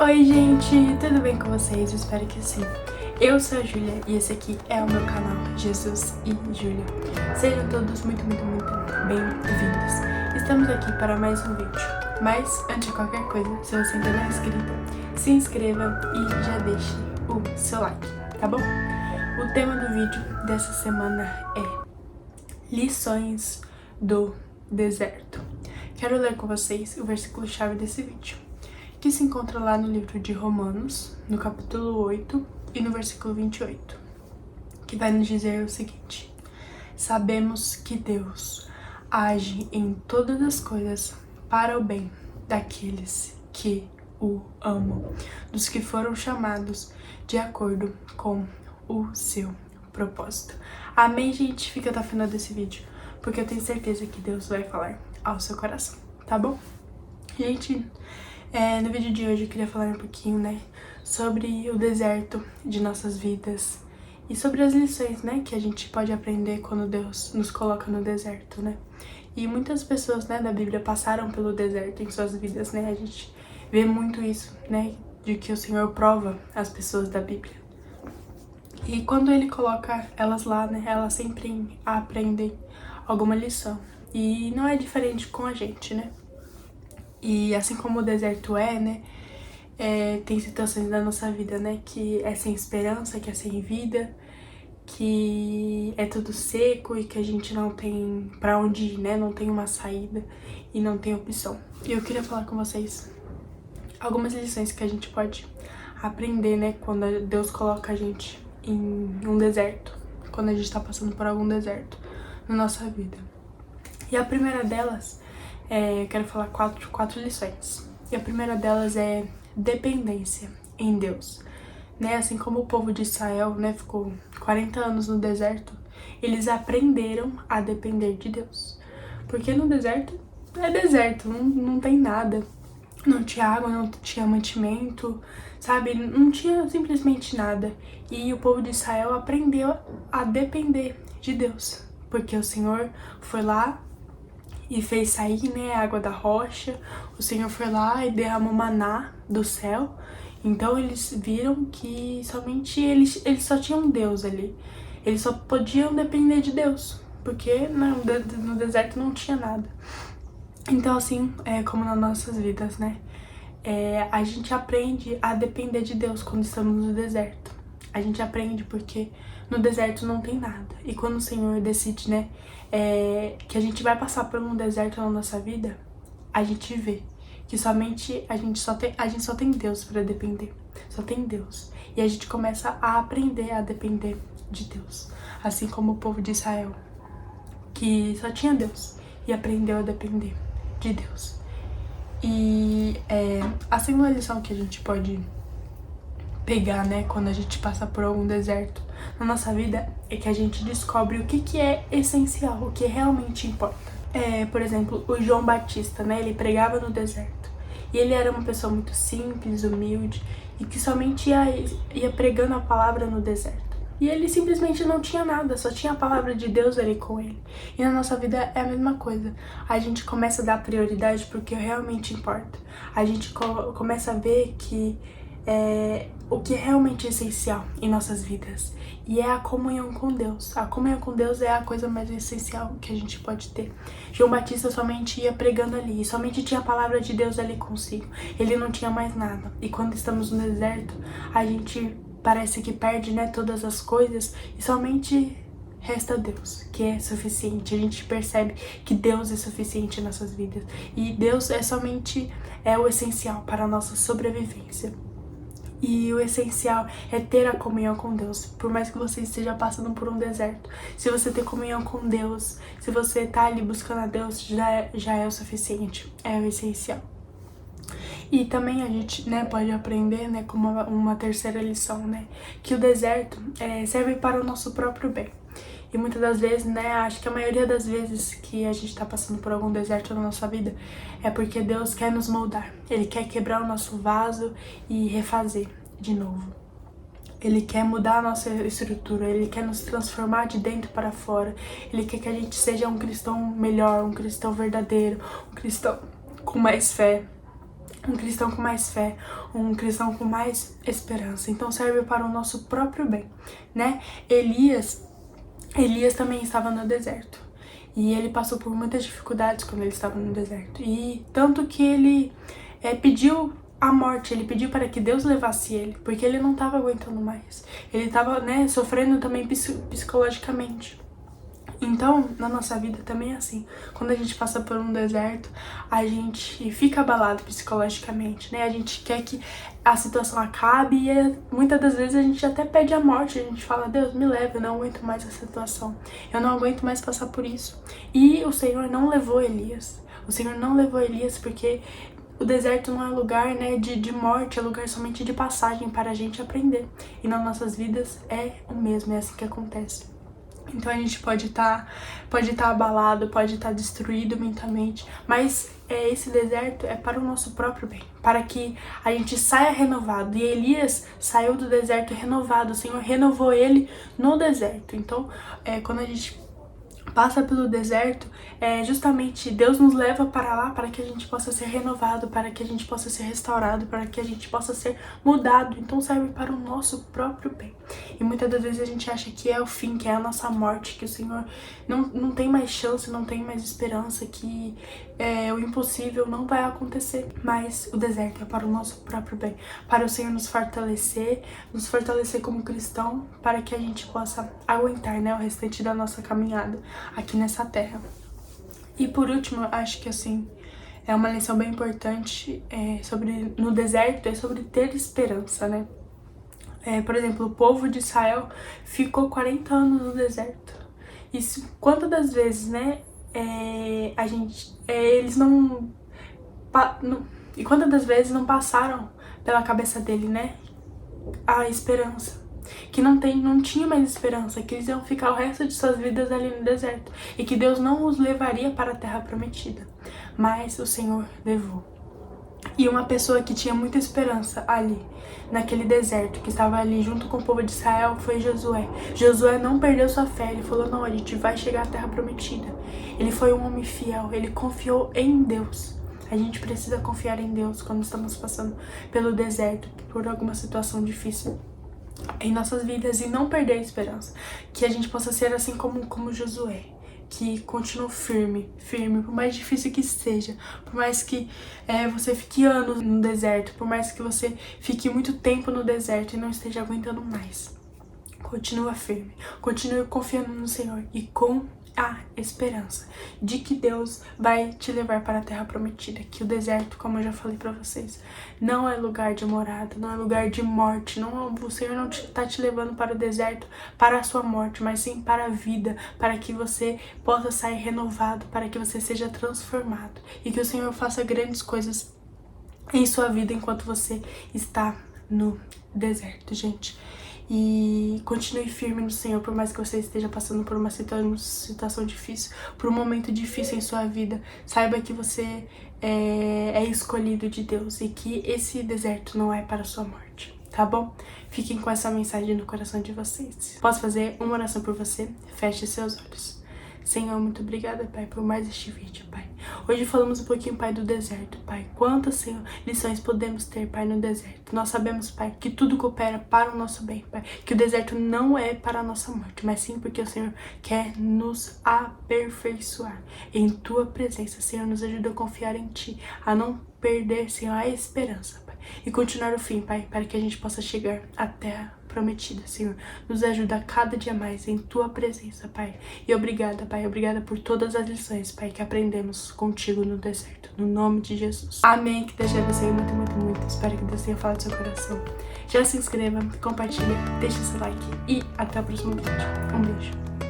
Oi gente, tudo bem com vocês? Eu espero que sim. Eu sou a Júlia e esse aqui é o meu canal Jesus e Júlia. Sejam todos muito bem-vindos. Estamos aqui para mais um vídeo. Mas, antes de qualquer coisa, se você ainda não é inscrito, se inscreva e já deixe o seu like, tá bom? O tema do vídeo dessa semana é Lições do Deserto. Quero ler com vocês o versículo-chave desse vídeo, que se encontra lá no livro de Romanos, no capítulo 8 e no versículo 28, que vai nos dizer o seguinte: sabemos que Deus age em todas as coisas para o bem daqueles que o amam, dos que foram chamados de acordo com o seu propósito. Amém, gente? Fica até o final desse vídeo, porque eu tenho certeza que Deus vai falar ao seu coração, tá bom? Gente, no vídeo de hoje eu queria falar um pouquinho, né, sobre o deserto de nossas vidas e sobre as lições, né, que a gente pode aprender quando Deus nos coloca no deserto, né. E muitas pessoas, né, da Bíblia passaram pelo deserto em suas vidas, né, a gente vê muito isso, né, de que o Senhor prova as pessoas da Bíblia. E quando Ele coloca elas lá, né, elas sempre aprendem alguma lição. E não é diferente com a gente, né. E assim como o deserto né, tem situações da nossa vida, né, que é sem esperança, que é sem vida, que é tudo seco e que a gente não tem pra onde ir, né, não tem uma saída e não tem opção. E eu queria falar com vocês algumas lições que a gente pode aprender, né, quando Deus coloca a gente em um deserto, quando a gente tá passando por algum deserto na nossa vida. E a primeira delas, eu quero falar quatro lições. E a primeira delas é dependência em Deus. Né? Assim como o povo de Israel, né, ficou 40 anos no deserto, eles aprenderam a depender de Deus. Porque no deserto é deserto, não tem nada. Não tinha água, não tinha mantimento, sabe? Não tinha simplesmente nada. E o povo de Israel aprendeu a depender de Deus. Porque o Senhor foi lá e fez sair, né, a água da rocha. O Senhor foi lá e derramou maná do céu. Então eles viram que somente eles só tinham Deus ali. Eles só podiam depender de Deus, porque no deserto não tinha nada. Então assim, como nas nossas vidas, né, a gente aprende a depender de Deus quando estamos no deserto. A gente aprende porque no deserto não tem nada. E quando o Senhor decide, né, que a gente vai passar por um deserto na nossa vida, a gente vê que somente a gente só tem Deus para depender. Só tem Deus. E a gente começa a aprender a depender de Deus. Assim como o povo de Israel, que só tinha Deus e aprendeu a depender de Deus. E a segunda lição que a gente pode pegar, né, quando a gente passa por algum deserto na nossa vida, é que a gente descobre o que é essencial, o que realmente importa. Por exemplo, o João Batista, né, ele pregava no deserto. E ele era uma pessoa muito simples, humilde, e que somente ia pregando a palavra no deserto. E ele simplesmente não tinha nada, só tinha a palavra de Deus ali com ele. E na nossa vida é a mesma coisa. A gente começa a dar prioridade pro que realmente importa. A gente começa a ver que o que é realmente essencial em nossas vidas. E é a comunhão com Deus. A comunhão com Deus é a coisa mais essencial que a gente pode ter. João Batista somente ia pregando ali, somente tinha a palavra de Deus ali consigo. Ele não tinha mais nada. E quando estamos no deserto, a gente parece que perde, né, todas as coisas e somente resta Deus, que é suficiente. A gente percebe que Deus é suficiente em nossas vidas. E Deus é somente o essencial para a nossa sobrevivência. E o essencial é ter a comunhão com Deus. Por mais que você esteja passando por um deserto, se você ter comunhão com Deus, se você tá ali buscando a Deus, já é o suficiente, é o essencial. E também a gente, né, pode aprender, né, como uma terceira lição, né, que o deserto serve para o nosso próprio bem. E muitas das vezes, né, acho que a maioria das vezes que a gente tá passando por algum deserto na nossa vida é porque Deus quer nos moldar. Ele quer quebrar o nosso vaso e refazer de novo. Ele quer mudar a nossa estrutura, ele quer nos transformar de dentro para fora. Ele quer que a gente seja um cristão melhor, um cristão verdadeiro, um cristão com mais fé. um cristão com mais fé, um cristão com mais esperança. Então serve para o nosso próprio bem, né? Elias também estava no deserto. E ele passou por muitas dificuldades quando ele estava no deserto. E tanto que ele pediu a morte, ele pediu para que Deus levasse ele, porque ele não estava aguentando mais. Ele estava, sofrendo também psicologicamente. Então, na nossa vida também é assim. Quando a gente passa por um deserto, a gente fica abalado psicologicamente, né? A gente quer que a situação acabe e muitas das vezes a gente até pede a morte. A gente fala, Deus, me leve, eu não aguento mais essa situação. Eu não aguento mais passar por isso. E o Senhor não levou Elias. O Senhor não levou Elias porque o deserto não é lugar, de morte, é lugar somente de passagem para a gente aprender. E nas nossas vidas é o mesmo, é assim que acontece. Então a gente pode estar abalado, pode estar destruído mentalmente, mas esse deserto é para o nosso próprio bem, para que a gente saia renovado. E Elias saiu do deserto renovado, o Senhor renovou ele no deserto. Então, quando a gente passa pelo deserto, justamente Deus nos leva para lá para que a gente possa ser renovado, para que a gente possa ser restaurado, para que a gente possa ser mudado. Então serve para o nosso próprio bem. E muitas das vezes a gente acha que é o fim, que é a nossa morte, que o Senhor não tem mais chance, não tem mais esperança, que o impossível não vai acontecer. Mas o deserto é para o nosso próprio bem, para o Senhor nos fortalecer como cristão, para que a gente possa aguentar, o restante da nossa caminhada aqui nessa terra. E por último, acho que assim, é uma lição bem importante no deserto, é sobre ter esperança, né? Por exemplo, o povo de Israel ficou 40 anos no deserto. E quantas das vezes, eles não... E quantas das vezes não passaram pela cabeça dele, a esperança? Que não tinha mais esperança, que eles iam ficar o resto de suas vidas ali no deserto. E que Deus não os levaria para a terra prometida. Mas o Senhor levou. E uma pessoa que tinha muita esperança ali, naquele deserto, que estava ali junto com o povo de Israel, foi Josué. Josué não perdeu sua fé, ele falou, não, a gente vai chegar à terra prometida. Ele foi um homem fiel, ele confiou em Deus. A gente precisa confiar em Deus quando estamos passando pelo deserto, por alguma situação difícil em nossas vidas, e não perder a esperança. Que a gente possa ser assim como Josué, que continua firme, por mais difícil que seja, por mais que você fique anos no deserto, por mais que você fique muito tempo no deserto e não esteja aguentando mais. Continua firme, continue confiando no Senhor e com a esperança de que Deus vai te levar para a terra prometida, que o deserto, como eu já falei para vocês, não é lugar de morada, não é lugar de morte, o Senhor não está te levando para o deserto para a sua morte, mas sim para a vida, para que você possa sair renovado, para que você seja transformado e que o Senhor faça grandes coisas em sua vida enquanto você está no deserto, gente. E continue firme no Senhor, por mais que você esteja passando por uma situação difícil, por um momento difícil em sua vida. Saiba que você é escolhido de Deus e que esse deserto não é para a sua morte, tá bom? Fiquem com essa mensagem no coração de vocês. Posso fazer uma oração por você? Feche seus olhos. Senhor, muito obrigada, Pai, por mais este vídeo, Pai. Hoje falamos um pouquinho, Pai, do deserto, Pai. Quantas, Senhor, lições podemos ter, Pai, no deserto. Nós sabemos, Pai, que tudo coopera para o nosso bem, Pai. Que o deserto não é para a nossa morte, mas sim porque o Senhor quer nos aperfeiçoar em Tua presença. Senhor, nos ajuda a confiar em Ti, a não perder, Senhor, a esperança, Pai. E continuar o fim, Pai, para que a gente possa chegar à terra prometida, Senhor. Nos ajuda a cada dia mais em Tua presença, Pai. E obrigada, Pai. Obrigada por todas as lições, Pai, que aprendemos contigo no deserto. No nome de Jesus. Amém. Que Deus te abençoe muito, muito, muito. Espero que Deus tenha falado do seu coração. Já se inscreva, compartilha, deixa seu like e até o próximo vídeo. Um beijo.